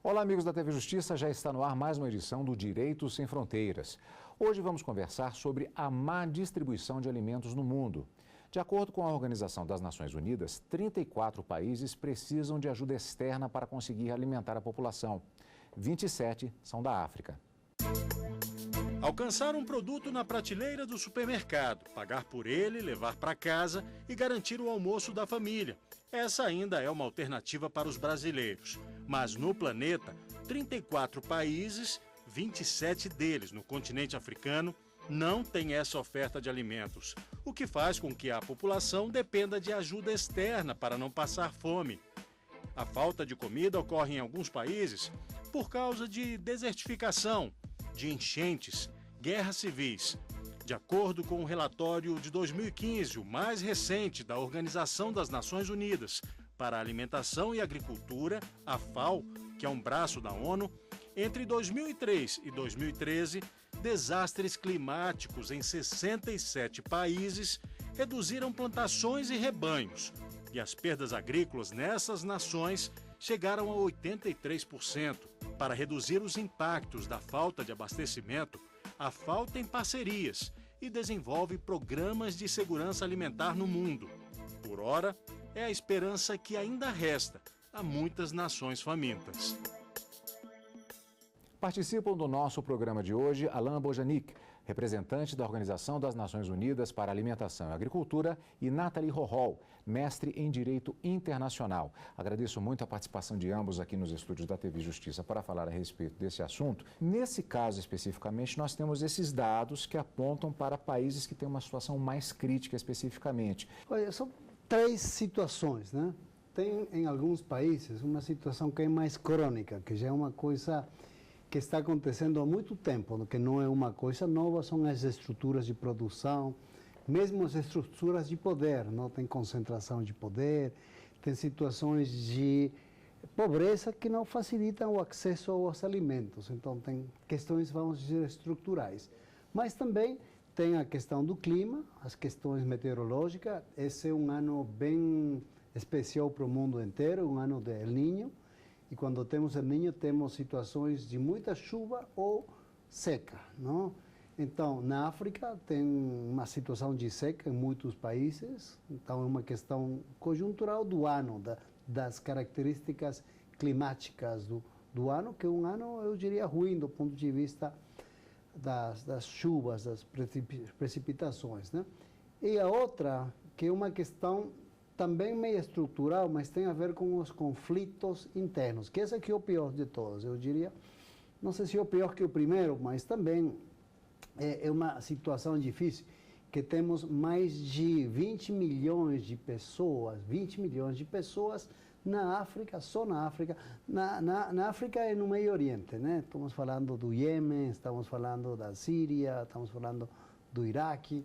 Olá, amigos da TV Justiça, já está no ar mais uma edição do Direitos Sem Fronteiras. Hoje vamos conversar sobre a má distribuição de alimentos no mundo. De acordo com a Organização das Nações Unidas, 34 países precisam de ajuda externa para conseguir alimentar a população. 27 são da África. Alcançar um produto na prateleira do supermercado, pagar por ele, levar para casa e garantir o almoço da família. Essa ainda é uma alternativa para os brasileiros. Mas no planeta, 34 países, 27 deles no continente africano, não têm essa oferta de alimentos, o que faz com que a população dependa de ajuda externa para não passar fome. A falta de comida ocorre em alguns países por causa de desertificação, de enchentes, guerras civis. De acordo com o relatório de 2015, o mais recente da Organização das Nações Unidas para a Alimentação e Agricultura, a FAO, que é um braço da ONU, entre 2003 e 2013, desastres climáticos em 67 países reduziram plantações e rebanhos. E as perdas agrícolas nessas nações chegaram a 83%. Para reduzir os impactos da falta de abastecimento, a FAO tem parcerias e desenvolve programas de segurança alimentar no mundo. Por ora, é a esperança que ainda resta a muitas nações famintas. Participam do nosso programa de hoje Alain Bojanic, representante da Organização das Nações Unidas para a Alimentação e Agricultura, e Nathalie Rohol, mestre em Direito Internacional. Agradeço muito a participação de ambos aqui nos estúdios da TV Justiça para falar a respeito desse assunto. Nesse caso especificamente, nós temos esses dados que apontam para países que têm uma situação mais crítica especificamente. Olha, são três situações, né? Tem em alguns países uma situação que é mais crônica, que já é uma coisa que está acontecendo há muito tempo, que não é uma coisa nova, são as estruturas de produção, mesmo as estruturas de poder, não tem concentração de poder, tem situações de pobreza que não facilitam o acesso aos alimentos, então tem questões, vamos dizer, estruturais. Mas também tem a questão do clima, as questões meteorológicas, esse é um ano bem especial para o mundo inteiro, um ano de El Niño. E quando temos El Niño, temos situações de muita chuva ou seca, não? Então, na África tem uma situação de seca em muitos países, então é uma questão conjuntural do ano, das características climáticas do ano, que é um ano, eu diria, ruim do ponto de vista das chuvas, das precipitações, né? E a outra, que é uma questão também meio estrutural, mas tem a ver com os conflitos internos, que esse aqui é o pior de todos, eu diria. Não sei se é o pior que o primeiro, mas também é uma situação difícil, que temos mais de 20 milhões de pessoas na África, só na África. Na África e no Meio Oriente, né? Estamos falando do Iêmen, estamos falando da Síria, estamos falando do Iraque,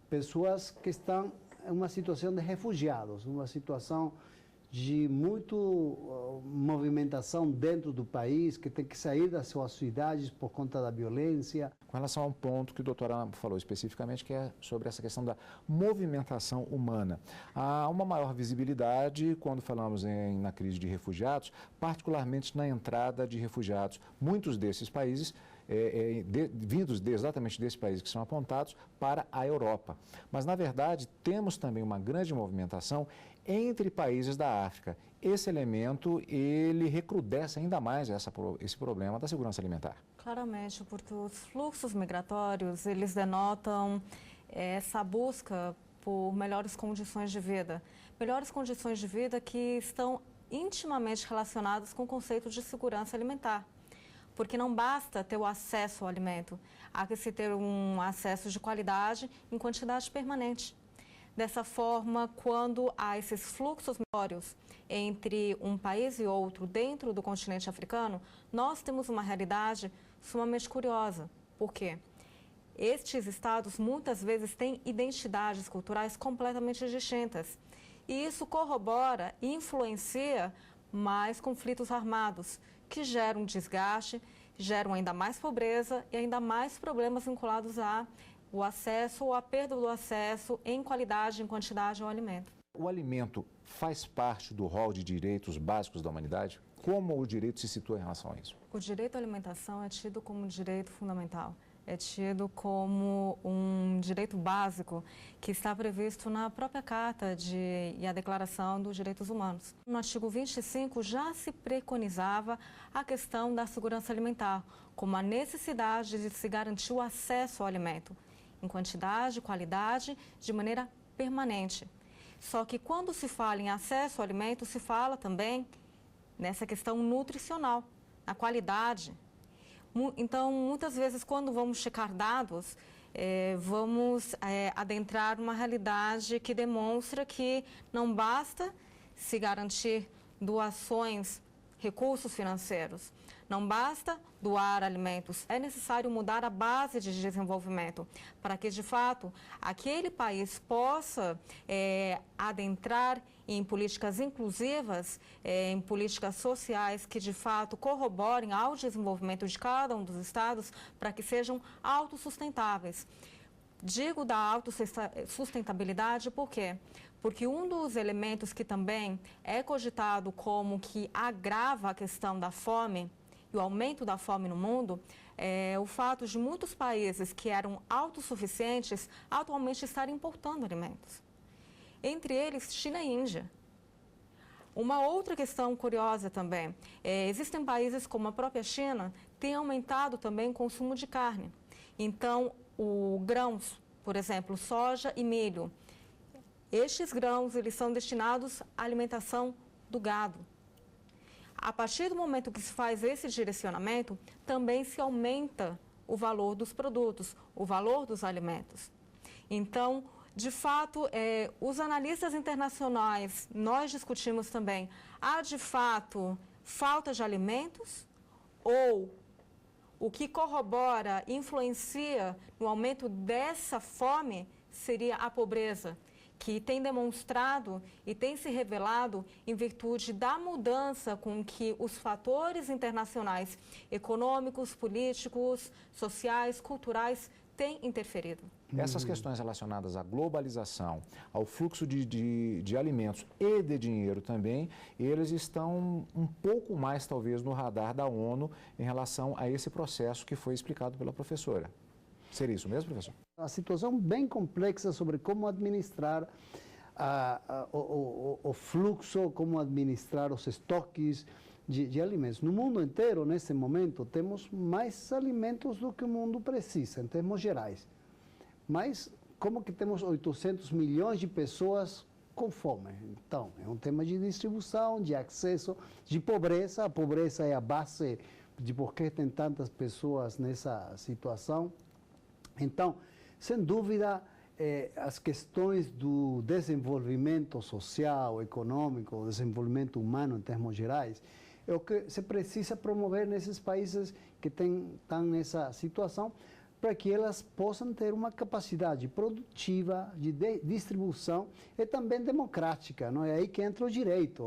pessoas que estão é uma situação de refugiados, uma situação de muita movimentação dentro do país, que tem que sair das suas cidades por conta da violência. Com relação a um ponto que o doutor Alain falou especificamente, que é sobre essa questão da movimentação humana. Há uma maior visibilidade quando falamos na crise de refugiados, particularmente na entrada de refugiados. Muitos desses países vindos exatamente desses países que são apontados para a Europa. Mas, na verdade, temos também uma grande movimentação entre países da África. Esse elemento, ele recrudesce ainda mais esse problema da segurança alimentar. Claramente, porque os fluxos migratórios, eles denotam essa busca por melhores condições de vida. Melhores condições de vida que estão intimamente relacionadas com o conceito de segurança alimentar. Porque não basta ter o acesso ao alimento, há que se ter um acesso de qualidade em quantidade permanente. Dessa forma, quando há esses fluxos migratórios entre um país e outro dentro do continente africano, nós temos uma realidade sumamente curiosa. Por quê? Estes estados muitas vezes têm identidades culturais completamente distintas. E isso corrobora e influencia mais conflitos armados, que geram desgaste, geram ainda mais pobreza e ainda mais problemas vinculados ao acesso ou à perda do acesso em qualidade, em quantidade ao alimento. O alimento faz parte do rol de direitos básicos da humanidade? como o direito se situa em relação a isso? O direito à alimentação é tido como direito fundamental. É tido como um direito básico que está previsto na própria Carta e a Declaração dos Direitos Humanos. No artigo 25 já se preconizava a questão da segurança alimentar, como a necessidade de se garantir o acesso ao alimento, em quantidade, qualidade, de maneira permanente. Só que quando se fala em acesso ao alimento, se fala também nessa questão nutricional, na qualidade. Então, muitas vezes, quando vamos checar dados, vamos adentrar uma realidade que demonstra que não basta se garantir doações, recursos financeiros, não basta doar alimentos, é necessário mudar a base de desenvolvimento para que, de fato, aquele país possa adentrar em políticas inclusivas, em políticas sociais que, de fato, corroborem ao desenvolvimento de cada um dos estados para que sejam autossustentáveis. Digo da autossustentabilidade por quê? Porque um dos elementos que também é cogitado como que agrava a questão da fome e o aumento da fome no mundo é o fato de muitos países que eram autossuficientes atualmente estarem importando alimentos. Entre eles, China e Índia. Uma outra questão curiosa também, existem países como a própria China, que têm aumentado também o consumo de carne. Então, grãos, por exemplo, soja e milho, estes grãos eles são destinados à alimentação do gado. A partir do momento que se faz esse direcionamento, também se aumenta o valor dos produtos, o valor dos alimentos. Então, de fato, os analistas internacionais, nós discutimos também, há de fato falta de alimentos ou o que corrobora, influencia no aumento dessa fome seria a pobreza, que tem demonstrado e tem se revelado em virtude da mudança com que os fatores internacionais, econômicos, políticos, sociais, culturais, têm interferido. Essas questões relacionadas à globalização, ao fluxo de alimentos e de dinheiro também, eles estão um pouco mais, talvez, no radar da ONU em relação a esse processo que foi explicado pela professora. Seria isso mesmo, professor? A situação bem complexa sobre como administrar o fluxo, como administrar os estoques de alimentos. No mundo inteiro, nesse momento, temos mais alimentos do que o mundo precisa, em termos gerais. Mas como que temos 800 milhões de pessoas com fome? Então, é um tema de distribuição, de acesso, de pobreza. A pobreza é a base de por que tem tantas pessoas nessa situação. Então, sem dúvida, as questões do desenvolvimento social, econômico, desenvolvimento humano em termos gerais, é o que se precisa promover nesses países que estão nessa situação, para que elas possam ter uma capacidade produtiva de distribuição e também democrática. Não é aí que entra o direito,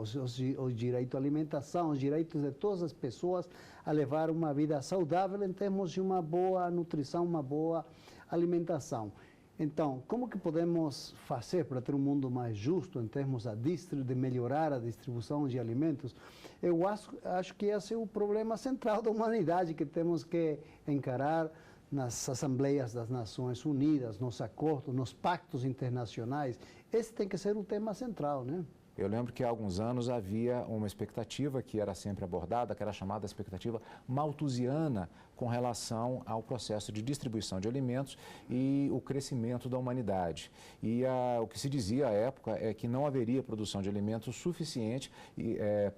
o direito à alimentação, os direitos de todas as pessoas a levar uma vida saudável em termos de uma boa nutrição, uma boa alimentação. Então, como que podemos fazer para ter um mundo mais justo em termos de melhorar a distribuição de alimentos? Eu acho que esse é o problema central da humanidade que temos que encarar nas Assembleias das Nações Unidas, nos acordos, nos pactos internacionais. Esse tem que ser o tema central, né? Eu lembro que há alguns anos havia uma expectativa que era sempre abordada, que era chamada expectativa malthusiana, com relação ao processo de distribuição de alimentos e o crescimento da humanidade. E o que se dizia à época é que não haveria produção de alimentos suficiente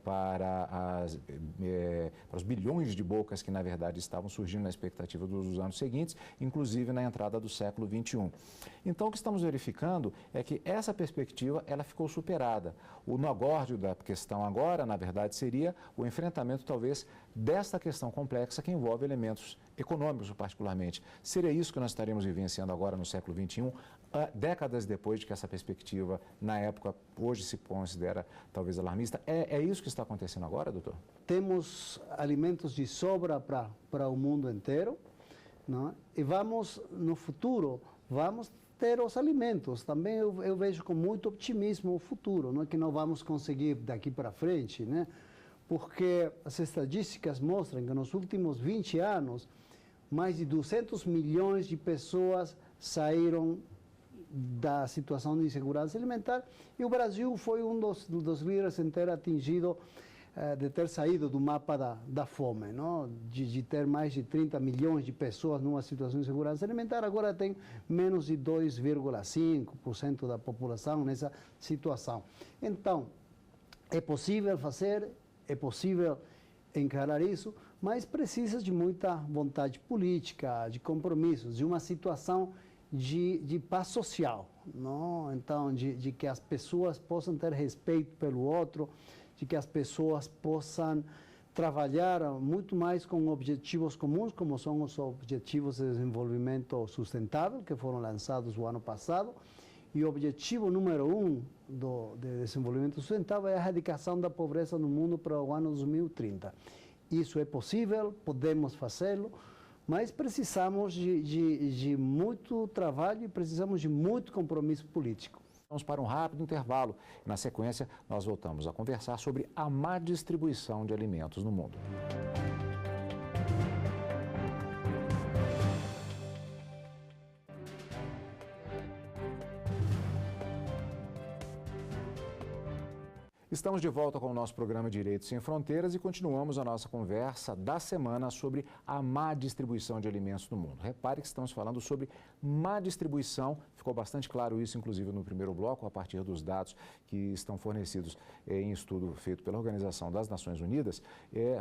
para os bilhões de bocas que, na verdade, estavam surgindo na expectativa dos anos seguintes, inclusive na entrada do século XXI. Então, o que estamos verificando é que essa perspectiva ela ficou superada. O nogórdio da questão agora, na verdade, seria o enfrentamento, talvez, desta questão complexa que envolve elementos econômicos, particularmente. Seria isso que nós estaremos vivenciando agora no século XXI, décadas depois de que essa perspectiva, na época, hoje se considera talvez alarmista. É isso que está acontecendo agora, doutor? Temos alimentos de sobra para o mundo inteiro, não? E vamos, no futuro, vamos ter os alimentos. Também eu vejo com muito otimismo o futuro, não é que não vamos conseguir daqui para frente, né? porque as estatísticas mostram que nos últimos 20 anos, mais de 200 milhões de pessoas saíram da situação de insegurança alimentar, e o Brasil foi um dos líderes em ter atingido, de ter saído do mapa da fome, não? De ter mais de 30 milhões de pessoas numa situação de insegurança alimentar, agora tem menos de 2,5% da população nessa situação. Então, é possível fazer, é possível encarar isso, mas precisa de muita vontade política, de compromissos, de uma situação de paz social, não? Então, de que as pessoas possam ter respeito pelo outro, de que as pessoas possam trabalhar muito mais com objetivos comuns, como são os Objetivos de Desenvolvimento Sustentável, que foram lançados o ano passado. E o objetivo número 1 de desenvolvimento sustentável é a erradicação da pobreza no mundo para o ano 2030. Isso é possível, podemos fazê-lo, mas precisamos de muito trabalho e precisamos de muito compromisso político. Vamos para um rápido intervalo. Na sequência, nós voltamos a conversar sobre a má distribuição de alimentos no mundo. Estamos de volta com o nosso programa Direitos Sem Fronteiras e continuamos a nossa conversa da semana sobre a má distribuição de alimentos no mundo. Repare que estamos falando sobre má distribuição, ficou bastante claro isso, inclusive, no primeiro bloco, a partir dos dados que estão fornecidos em estudo feito pela Organização das Nações Unidas.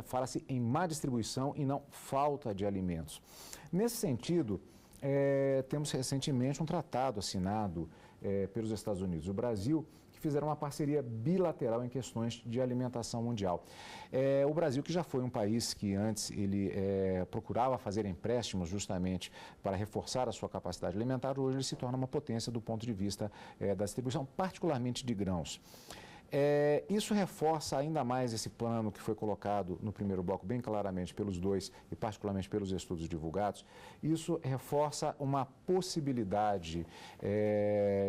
Fala-se em má distribuição e não falta de alimentos. Nesse sentido, temos recentemente um tratado assinado pelos Estados Unidos e o Brasil, fizeram uma parceria bilateral em questões de alimentação mundial. O Brasil, que já foi um país que antes ele procurava fazer empréstimos justamente para reforçar a sua capacidade alimentar, hoje ele se torna uma potência do ponto de vista da distribuição, particularmente de grãos. Isso reforça ainda mais esse plano que foi colocado no primeiro bloco bem claramente pelos dois e particularmente pelos estudos divulgados. Isso reforça uma possibilidade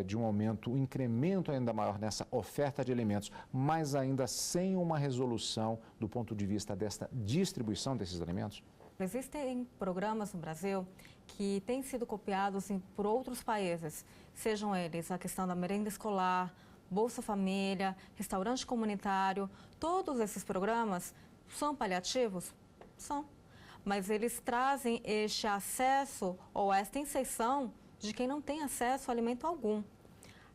de um aumento, um incremento ainda maior nessa oferta de alimentos, mas ainda sem uma resolução do ponto de vista desta distribuição desses alimentos? Existem programas no Brasil que têm sido copiados por outros países, sejam eles a questão da merenda escolar, Bolsa Família, restaurante comunitário, todos esses programas são paliativos? São. Mas eles trazem este acesso ou esta inserção de quem não tem acesso a alimento algum.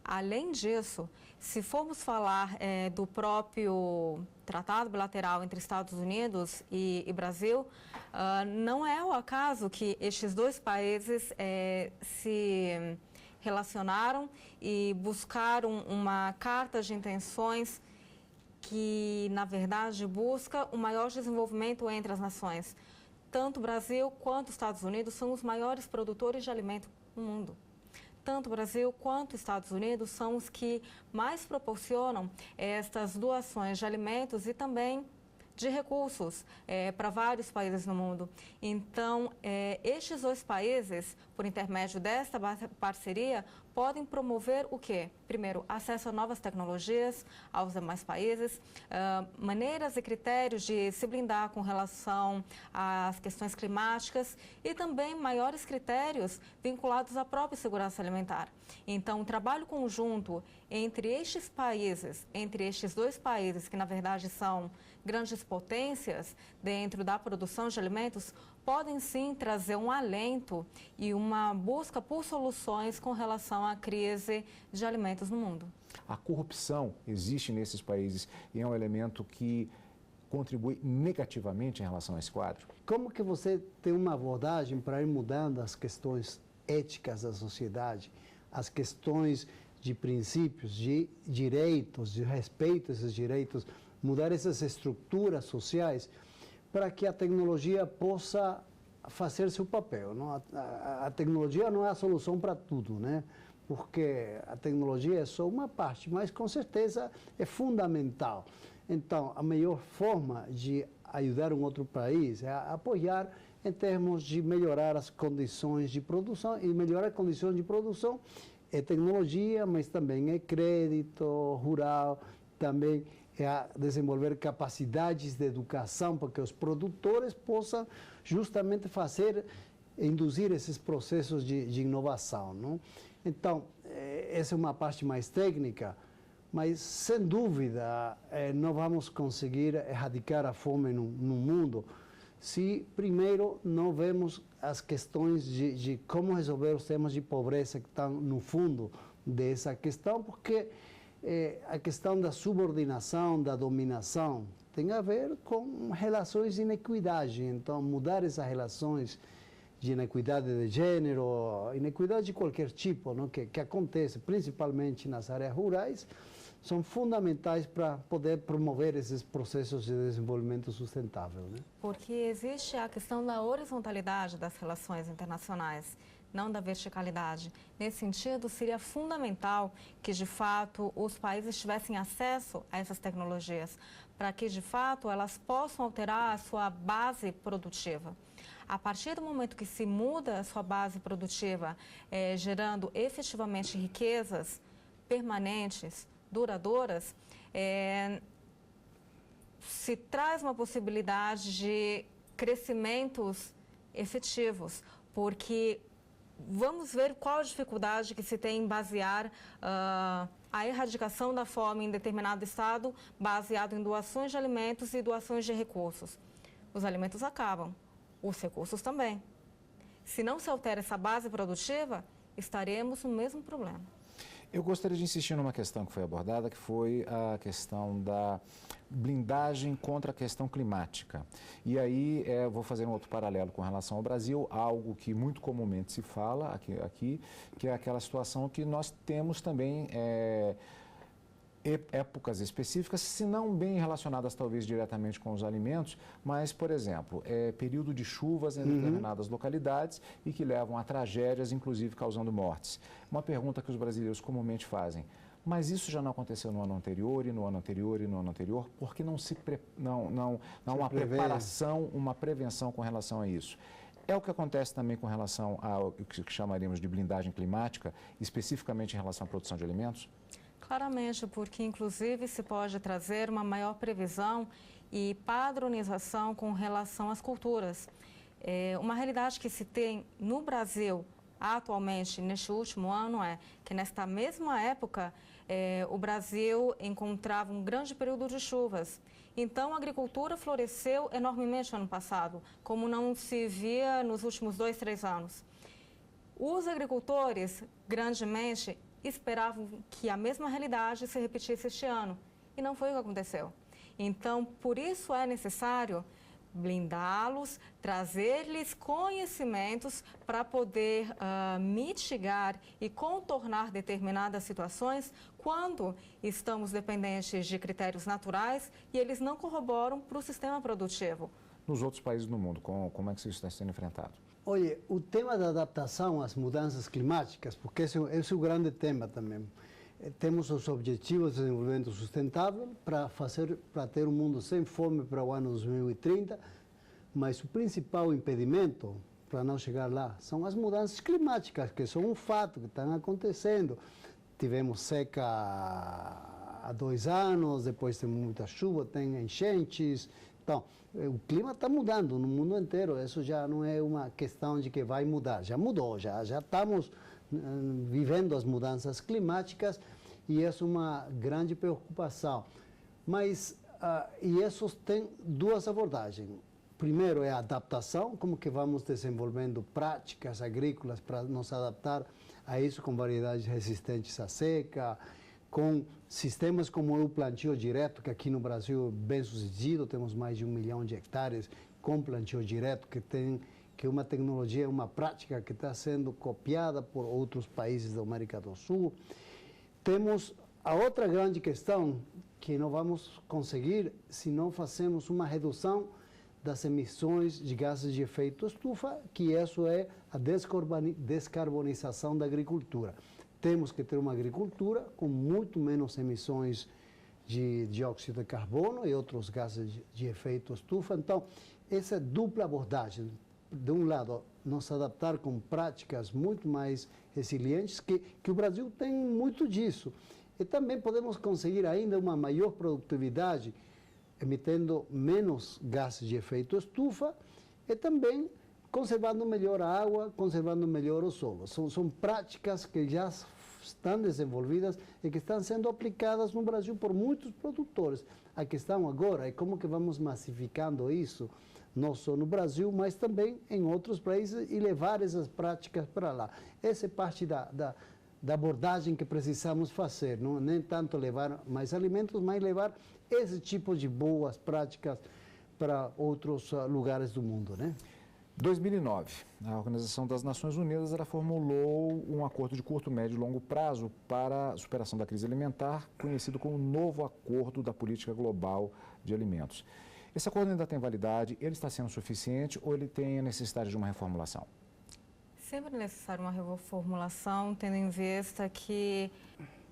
Além disso, se formos falar do próprio tratado bilateral entre Estados Unidos e Brasil, não é o acaso que estes dois países se relacionaram e buscaram uma carta de intenções que, na verdade, busca o maior desenvolvimento entre as nações. Tanto o Brasil quanto os Estados Unidos são os maiores produtores de alimento no mundo. Tanto o Brasil quanto os Estados Unidos são os que mais proporcionam estas doações de alimentos e também de recursos para vários países no mundo. Então, estes dois países, por intermédio desta parceria, podem promover o quê? Primeiro, acesso a novas tecnologias aos demais países, maneiras e critérios de se blindar com relação às questões climáticas e também maiores critérios vinculados à própria segurança alimentar. Então, o trabalho conjunto entre estes países, entre estes dois países, que na verdade são grandes potências dentro da produção de alimentos, podem sim trazer um alento e uma busca por soluções com relação à crise de alimentos no mundo. A corrupção existe nesses países e é um elemento que contribui negativamente em relação a esse quadro? Como que você tem uma abordagem para ir mudando as questões éticas da sociedade, as questões de princípios, de direitos, de respeito a esses direitos, mudar essas estruturas sociais para que a tecnologia possa fazer seu papel, não? A tecnologia não é a solução para tudo, né? Porque a tecnologia é só uma parte, mas com certeza é fundamental. Então, a melhor forma de ajudar um outro país é apoiar em termos de melhorar as condições de produção, e melhorar as condições de produção é tecnologia, mas também é crédito rural, também é a desenvolver capacidades de educação para que os produtores possam justamente induzir esses processos de inovação, não? Então, essa é uma parte mais técnica, mas sem dúvida não vamos conseguir erradicar a fome no mundo se primeiro não vemos as questões de como resolver os temas de pobreza que estão no fundo dessa questão, porque a questão da subordinação, da dominação, tem a ver com relações de inequidade. Então, mudar essas relações de inequidade de gênero, inequidade de qualquer tipo, não? Que acontece principalmente nas áreas rurais, são fundamentais para poder promover esses processos de desenvolvimento sustentável, né? Porque existe a questão da horizontalidade das relações internacionais, não da verticalidade. Nesse sentido, seria fundamental que, de fato, os países tivessem acesso a essas tecnologias, para que, de fato, elas possam alterar a sua base produtiva. A partir do momento que se muda a sua base produtiva, gerando efetivamente riquezas permanentes, duradouras, se traz uma possibilidade de crescimentos efetivos, porque vamos ver qual a dificuldade que se tem em basear a erradicação da fome em determinado estado baseado em doações de alimentos e doações de recursos. Os alimentos acabam, os recursos também. Se não se altera essa base produtiva, estaremos no mesmo problema. Eu gostaria de insistir numa questão que foi abordada, que foi a questão da blindagem contra a questão climática. E aí vou fazer um outro paralelo com relação ao Brasil, algo que muito comumente se fala aqui que é aquela situação que nós temos também épocas específicas, se não bem relacionadas talvez diretamente com os alimentos, mas, por exemplo, período de chuvas em determinadas localidades e que levam a tragédias, inclusive causando mortes. Uma pergunta que os brasileiros comumente fazem: mas isso já não aconteceu no ano anterior e no ano anterior e no ano anterior? Por que não há uma preparação, uma prevenção com relação a isso? É o que acontece também com relação ao que chamaríamos de blindagem climática, especificamente em relação à produção de alimentos? Claramente, porque inclusive se pode trazer uma maior previsão e padronização com relação às culturas. Uma realidade que se tem no Brasil atualmente, neste último ano, é que nesta mesma época o Brasil encontrava um grande período de chuvas. Então, a agricultura floresceu enormemente no ano passado, como não se via nos últimos 2, 3 anos. Os agricultores, grandemente, esperavam que a mesma realidade se repetisse este ano, e não foi o que aconteceu. Então, por isso é necessário blindá-los, trazer-lhes conhecimentos para poder mitigar e contornar determinadas situações quando estamos dependentes de critérios naturais e eles não corroboram para o sistema produtivo. Nos outros países do mundo, como é que isso está sendo enfrentado? Olha, o tema da adaptação às mudanças climáticas, porque esse é o grande tema também. Temos os Objetivos de Desenvolvimento Sustentável para ter um mundo sem fome para o ano 2030, mas o principal impedimento para não chegar lá são as mudanças climáticas, que são um fato que estão acontecendo. Tivemos seca há 2 anos, depois tem muita chuva, tem enchentes. Então, o clima está mudando no mundo inteiro. Isso já não é uma questão de que vai mudar. Já mudou, já estamos vivendo as mudanças climáticas e isso é uma grande preocupação. Mas, e isso tem 2 abordagens. Primeiro é a adaptação, como que vamos desenvolvendo práticas agrícolas para nos adaptar a isso com variedades resistentes à seca, com sistemas como o plantio direto, que aqui no Brasil é bem sucedido, temos mais de 1 milhão de hectares com plantio direto, que é uma tecnologia, uma prática que está sendo copiada por outros países da América do Sul. Temos a outra grande questão, que não vamos conseguir se não fazemos uma redução das emissões de gases de efeito estufa, que isso é a descarbonização da agricultura. Temos que ter uma agricultura com muito menos emissões de dióxido de carbono e outros gases de efeito estufa. Então, essa dupla abordagem, de um lado, nos adaptar com práticas muito mais resilientes, que o Brasil tem muito disso. E também podemos conseguir ainda uma maior produtividade, emitendo menos gases de efeito estufa e também conservando melhor a água, conservando melhor o solo. São práticas que já estão desenvolvidas e que estão sendo aplicadas no Brasil por muitos produtores. A questão agora é como que vamos massificando isso, não só no Brasil, mas também em outros países e levar essas práticas para lá. Essa é parte da abordagem que precisamos fazer, não nem tanto levar mais alimentos, mas levar esse tipo de boas práticas para outros lugares do mundo, né? 2009, a Organização das Nações Unidas ela formulou um acordo de curto, médio e longo prazo para a superação da crise alimentar, conhecido como Novo Acordo da Política Global de Alimentos. Esse acordo ainda tem validade? Ele está sendo suficiente ou ele tem a necessidade de uma reformulação? Sempre é necessário uma reformulação, tendo em vista que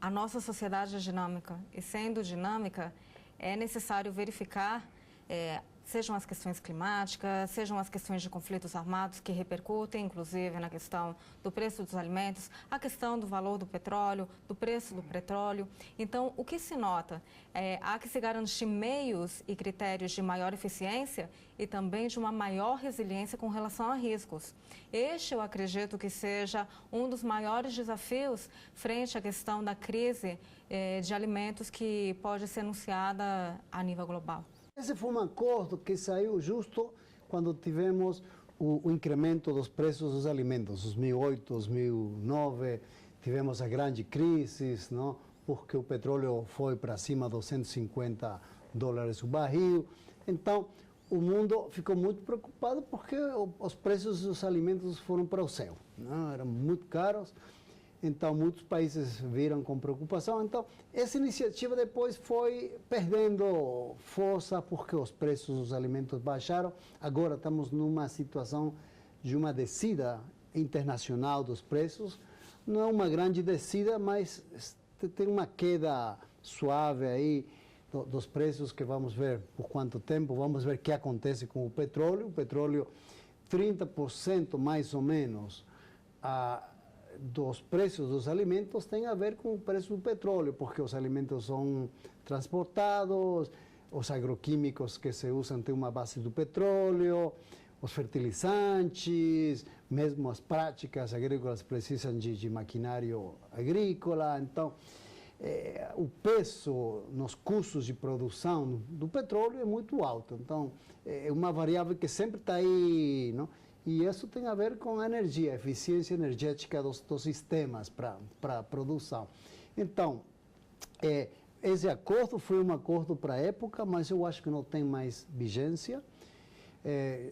a nossa sociedade é dinâmica. E sendo dinâmica, é necessário verificar, sejam as questões climáticas, sejam as questões de conflitos armados que repercutem, inclusive, na questão do preço dos alimentos, a questão do valor do petróleo, do preço do petróleo. Então, o que se nota? Há que se garantir meios e critérios de maior eficiência e também de uma maior resiliência com relação a riscos. Este, eu acredito que seja um dos maiores desafios frente à questão da crise de alimentos que pode ser anunciada a nível global. Esse foi um acordo que saiu justo quando tivemos o incremento dos preços dos alimentos. Em 2008, 2009, tivemos a grande crise, não? Porque o petróleo foi para cima dos $150 o barril. Então, o mundo ficou muito preocupado porque os preços dos alimentos foram para o céu, não? Eram muito caros. Então, muitos países viram com preocupação. Então, essa iniciativa depois foi perdendo força porque os preços dos alimentos baixaram. Agora estamos numa situação de uma descida internacional dos preços. Não é uma grande descida, mas tem uma queda suave aí dos preços que vamos ver por quanto tempo. Vamos ver o que acontece com o petróleo. O petróleo, 30% mais ou menos, dos preços dos alimentos tem a ver com o preço do petróleo, porque os alimentos são transportados, os agroquímicos que se usam têm uma base do petróleo, os fertilizantes, mesmo as práticas agrícolas precisam de maquinário agrícola. Então, o peso nos custos de produção do petróleo é muito alto. Então, é uma variável que sempre está aí, não? E isso tem a ver com a energia, a eficiência energética dos sistemas para a produção. Então, esse acordo foi um acordo para a época, mas eu acho que não tem mais vigência.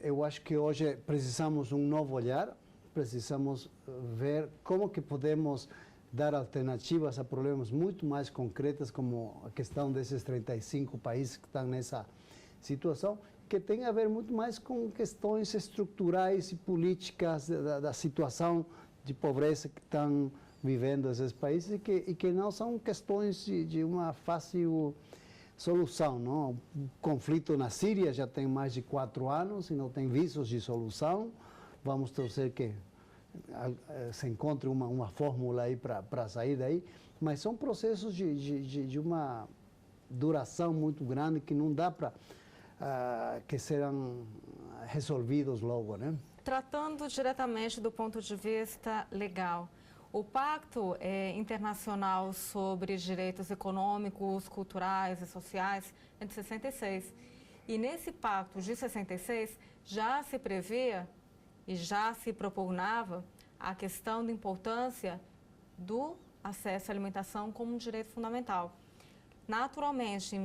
Eu acho que hoje precisamos um novo olhar, precisamos ver como que podemos dar alternativas a problemas muito mais concretos, como a questão desses 35 países que estão nessa situação, que tem a ver muito mais com questões estruturais e políticas da situação de pobreza que estão vivendo esses países e que não são questões de uma fácil solução, não? O conflito na Síria já tem mais de 4 anos e não tem visos de solução. Vamos torcer que se encontre uma fórmula aí para sair daí, mas são processos de uma duração muito grande que não dá para que serão resolvidos logo, né? Tratando diretamente do ponto de vista legal, o Pacto Internacional sobre Direitos Econômicos, Culturais e Sociais é de 66. E nesse Pacto de 66 já se previa e já se propugnava a questão da importância do acesso à alimentação como um direito fundamental. Naturalmente,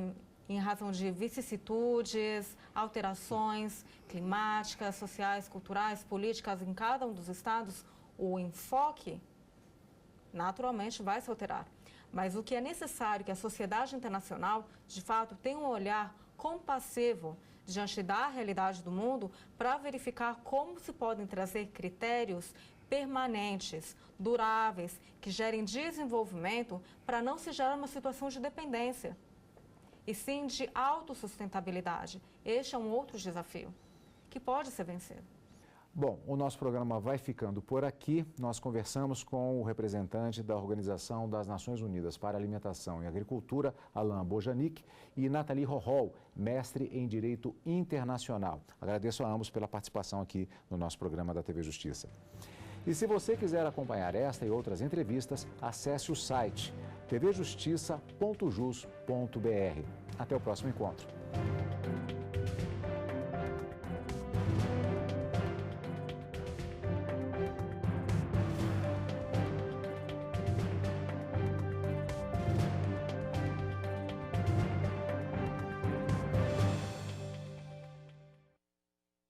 em razão de vicissitudes, alterações climáticas, sociais, culturais, políticas em cada um dos estados, o enfoque naturalmente vai se alterar. Mas o que é necessário que a sociedade internacional, de fato, tenha um olhar compassivo diante da realidade do mundo para verificar como se podem trazer critérios permanentes, duráveis, que gerem desenvolvimento para não se gerar uma situação de dependência, e sim de autossustentabilidade. Este é um outro desafio que pode ser vencido. Bom, o nosso programa vai ficando por aqui. Nós conversamos com o representante da Organização das Nações Unidas para Alimentação e Agricultura, Alain Bojanic, e Nathalie Rohol, mestre em Direito Internacional. Agradeço a ambos pela participação aqui no nosso programa da TV Justiça. E se você quiser acompanhar esta e outras entrevistas, acesse o site tvjustiça.jus.br. Até o próximo encontro.